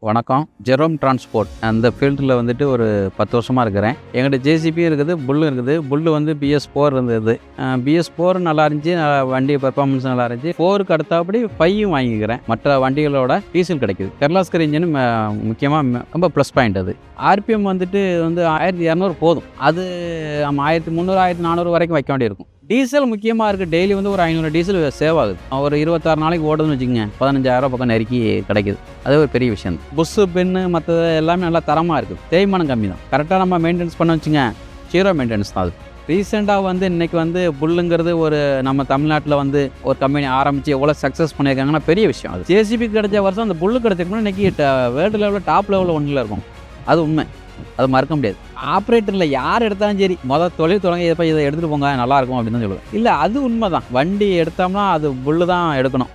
வணக்கம். Jerome transport அந்த ஃபீல்டில் வந்துட்டு ஒரு 10 வருஷமாக இருக்கிறேன். எங்கிட்ட ஜேசிபியும் இருக்குது, புல்லும் இருக்குது. புல்லு வந்து BS4 இருந்தது. BS4 நல்லா இருந்துச்சு, வண்டி பெர்ஃபார்மன்ஸ் நல்லா இருந்துச்சு. 4க்கு அடுத்தபடி 5யும் வாங்கிக்கிறேன். மற்ற வண்டிகளோட டீசல் கிடைக்குது. கெர்லாஸ்கர் இன்ஜின் முக்கியமாக ரொம்ப ப்ளஸ் பாயிண்ட். அது RPM வந்துட்டு 1200 போதும். அது நம்ம 1300 1400 வரைக்கும் வைக்க வேண்டியிருக்கும். டீசல் முக்கியமாக இருக்குது. டெய்லி வந்து ஒரு 500 டீசல் சேவ் ஆகுது. ஒரு 26 நாளைக்கு ஓடுதுன்னு வச்சுக்கோங்க, 15,000 பக்கம் நெருக்கி கிடைக்குது. அது ஒரு பெரிய விஷயம். புஷ்ஷு பென்னு மற்றது எல்லாமே நல்லா தரமாக இருக்குது. தேய்மானம் கம்மி தான். கரெக்டாக நம்ம மெயின்டெனன்ஸ் பண்ண வச்சுங்க, 0 மெயின்டெனன்ஸ் தான். அது ரீசெண்டாக இன்றைக்கி புல்லுங்கிறது ஒரு நம்ம தமிழ்நாட்டில் ஒரு கம்பெனி ஆரம்பித்து எவ்வளோ சக்ஸஸ் பண்ணியிருக்காங்கன்னா பெரிய விஷயம். அது ஜேசிபி கிடைச்ச வருஷம் அந்த புல்லு கிடைச்சிருக்கணும். இன்றைக்கி வேர்ல்டு லெவலில் டாப் லெவலில் ஒன்றில் இருக்கும். அது உண்மை, அது மறக்க முடியாது. ஆப்ரேட்டரில் யார் எடுத்தாலும் சரி, தொழில் தொடங்க இதை எடுத்துகிட்டு போங்க நல்லாயிருக்கும் அப்படின்னு தான் சொல்லுவேன். இல்லை, அது உண்மை தான். வண்டி எடுத்தோம்னா அது புல்லு தான் எடுக்கணும்.